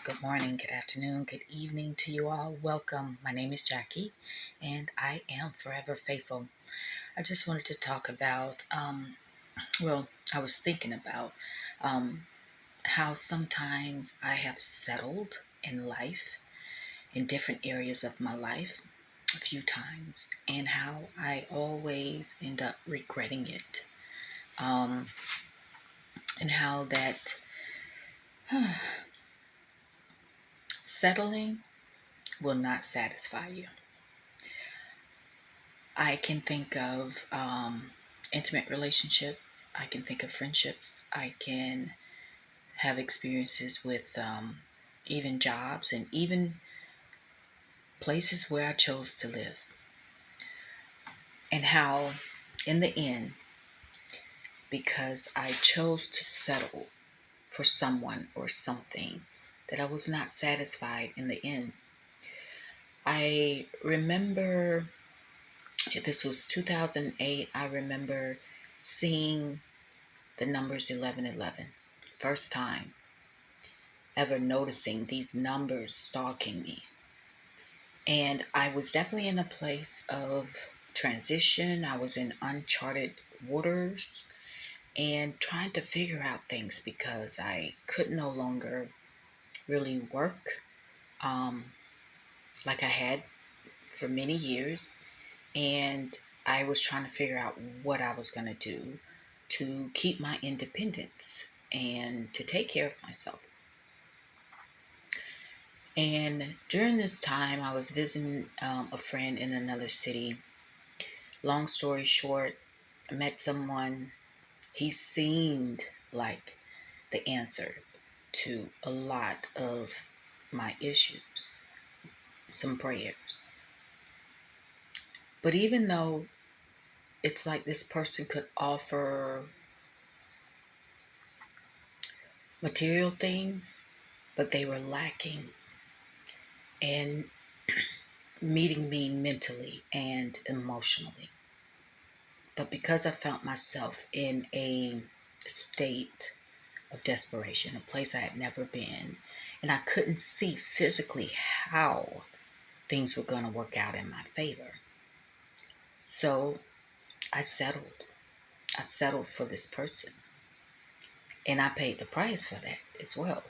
Good morning, good afternoon, good evening to you all. Welcome. My name is Jackie, and I am forever faithful. I just wanted to talk about, I was thinking about um, how sometimes I have settled in life, in different areas of my life, a few times, and how I always end up regretting it. Um, and how that settling will not satisfy you. I can think of intimate relationships. I can think of friendships. I can have experiences with even jobs and even places where I chose to live. And how, in the end, because I chose to settle for someone or something, that I was not satisfied in the end. I remember, this was 2008, I remember seeing the numbers 1111. First time ever noticing these numbers stalking me. And I was definitely in a place of transition. I was in uncharted waters and trying to figure out things because I could no longer really work um, like I had for many years. And I was trying to figure out what I was going to do to keep my independence and to take care of myself. And during this time, I was visiting a friend in another city. Long story short, I met someone. He seemed like the answer to a lot of my issues, some prayers. But even though it's like this person could offer material things, but they were lacking in meeting me mentally and emotionally. But because I found myself in a state of desperation, a place I had never been, and I couldn't see physically how things were going to work out in my favor. So I settled. I settled for this person. And I paid the price for that as well.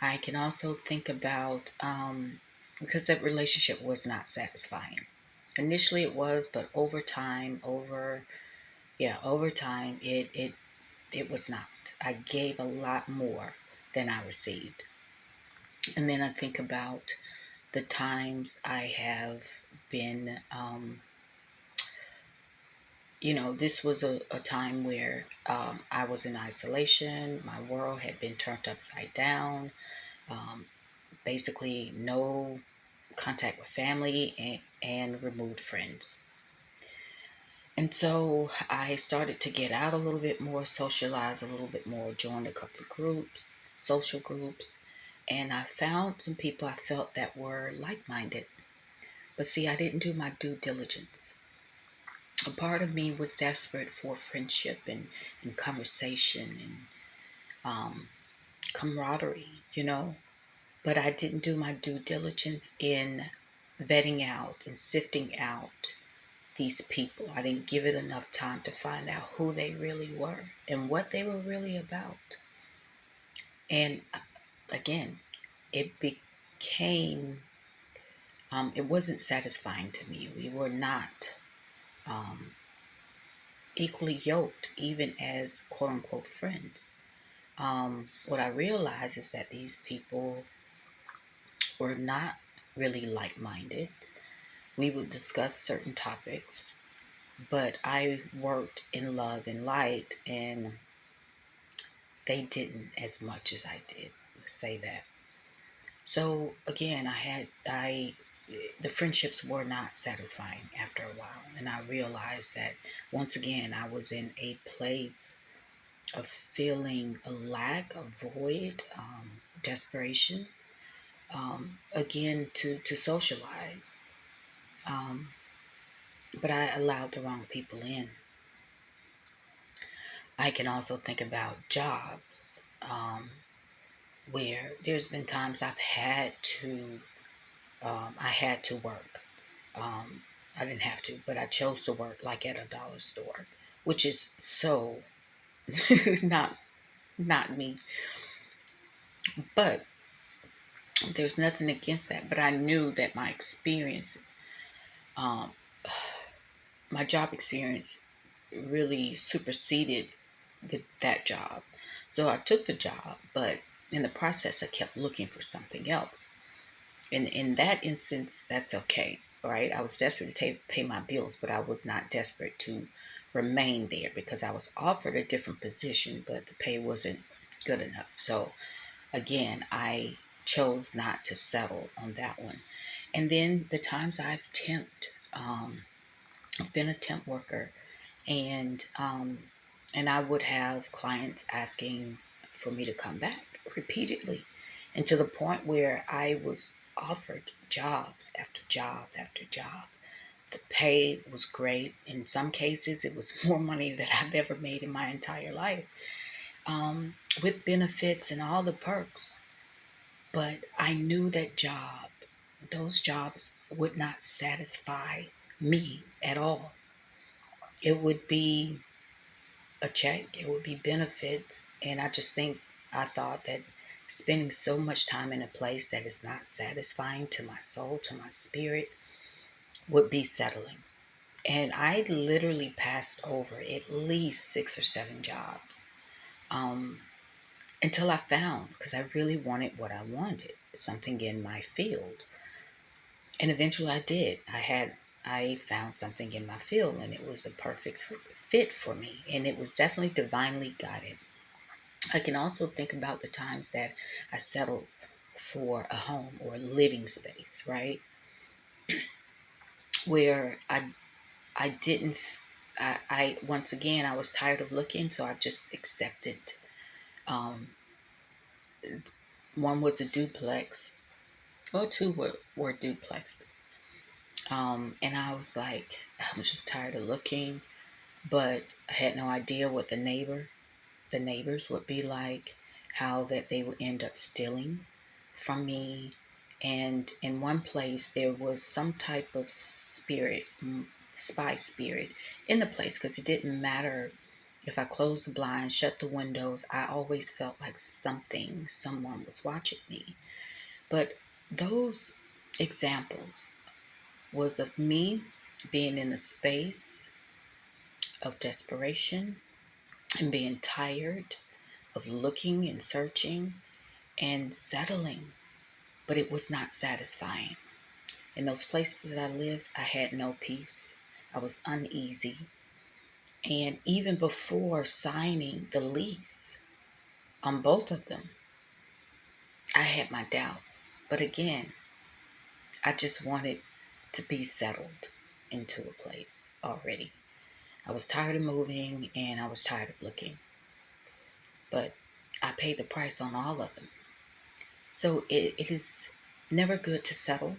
I can also think about, because that relationship was not satisfying. Initially it was, but over time, it was not. I gave a lot more than I received. And then I think about the times I have been, this was a time where I was in isolation. My world had been turned upside down. Um, Basically, no contact with family and removed friends. And so I started to get out a little bit more, socialize a little bit more, joined a couple of groups, social groups, and I found some people I felt that were like-minded. But see, I didn't do my due diligence. A part of me was desperate for friendship and conversation and camaraderie, But I didn't do my due diligence in vetting out and sifting out these people. I didn't give it enough time to find out who they really were and what they were really about. And again, it became, it wasn't satisfying to me. We were not um, equally yoked, even as quote unquote friends. What I realized is that these people were not really like minded. We would discuss certain topics, but I worked in love and light, and they didn't as much as I did. Let's say that. So again, the friendships were not satisfying after a while, and I realized that once again I was in a place of feeling a lack, a void, desperation. Again, to socialize, um, but I allowed the wrong people in. I can also think about jobs. where there's been times I had to work. Um, I didn't have to, but I chose to work like at a dollar store, which is so not not me. But there's nothing against that. But I knew that my experience, um, my job experience, really superseded that job. So I took the job, but in the process, I kept looking for something else. And in that instance, that's okay, right? I was desperate to pay my bills, but I was not desperate to remain there because I was offered a different position, but the pay wasn't good enough. So again, I chose not to settle on that one. And then the times I've been a temp worker, and I would have clients asking for me to come back repeatedly, and to the point where I was offered jobs after job after job. The pay was great. In some cases, it was more money than I've ever made in my entire life, with benefits and all the perks. But I knew those jobs would not satisfy me at all. It would be a check, it would be benefits. And I thought that spending so much time in a place that is not satisfying to my soul, to my spirit, would be settling. And I literally passed over at least 6 or 7 jobs, um, until I found, because I really wanted what I wanted, something in my field. And eventually I did. I found something in my field, and it was a perfect fit for me. And it was definitely divinely guided. I can also think about the times that I settled for a home or a living space, right? Where I didn't, I once again, I was tired of looking, so I just accepted. Um, One was a duplex, or two were duplexes. And I was like, I'm just tired of looking, but I had no idea what the neighbors would be like, how that they would end up stealing from me. And in one place, there was some type of spy spirit in the place, because it didn't matter if I closed the blinds, shut the windows. I always felt like someone was watching me. But those examples was of me being in a space of desperation and being tired of looking and searching and settling, but it was not satisfying. In those places that I lived, I had no peace. I was uneasy. And even before signing the lease on both of them, I had my doubts. But again, I just wanted to be settled into a place already. I was tired of moving and I was tired of looking. But I paid the price on all of them. So it is never good to settle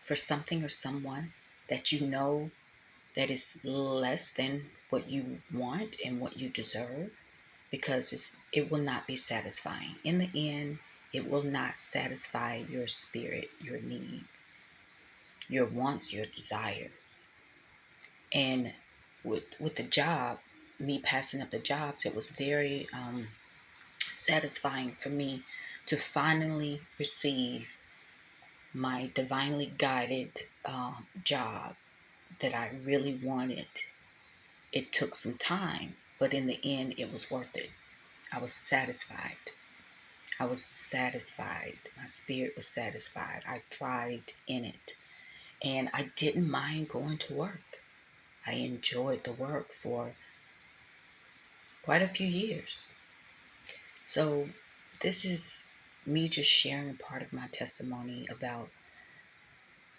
for something or someone that you know that is less than what you want and what you deserve, because it will not be satisfying. In the end, it will not satisfy your spirit, your needs, your wants, your desires. And with the job, me passing up the jobs, it was very satisfying for me to finally receive my divinely guided job that I really wanted. It took some time, but in the end, it was worth it. I was satisfied. I was satisfied. My spirit was satisfied. I thrived in it. And I didn't mind going to work. I enjoyed the work for quite a few years. So, this is me just sharing a part of my testimony about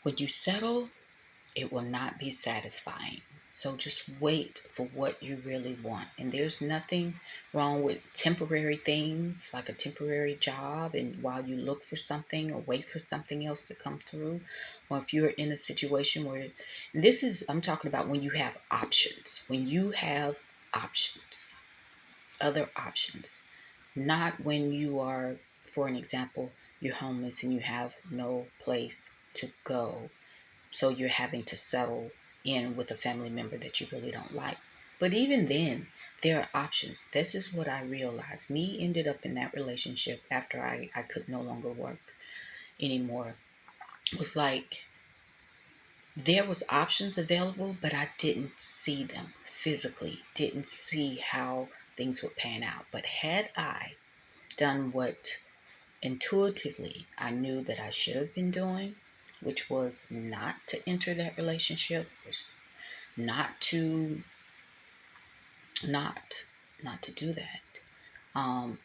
when you settle, it will not be satisfying. So just wait for what you really want. And there's nothing wrong with temporary things like a temporary job, and while you look for something or wait for something else to come through. Or if you're in a situation where I'm talking about when you have options, other options, not when you are for an example, you're homeless and you have no place to go. So you're having to settle in with a family member that you really don't like. But even then, there are options. This is what I realized. Me ended up in that relationship after I could no longer work anymore. It was like there was options available, but I didn't see them physically, didn't see how things would pan out. But had I done what intuitively I knew that I should have been doing, which was not to enter that relationship, not to not not to do that. Um,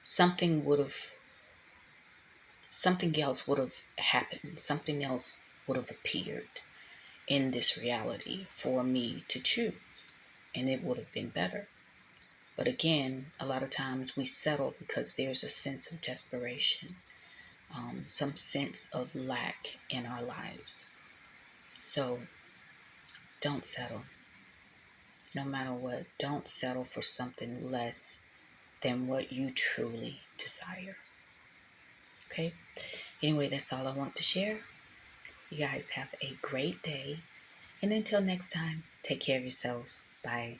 something would have something else would have happened. Something else would have appeared in this reality for me to choose, and it would have been better. But again, a lot of times we settle because there's a sense of desperation, some sense of lack in our lives. So don't settle. No matter what, don't settle for something less than what you truly desire. Okay? Anyway, that's all I want to share. You guys have a great day. And until next time, take care of yourselves. Bye.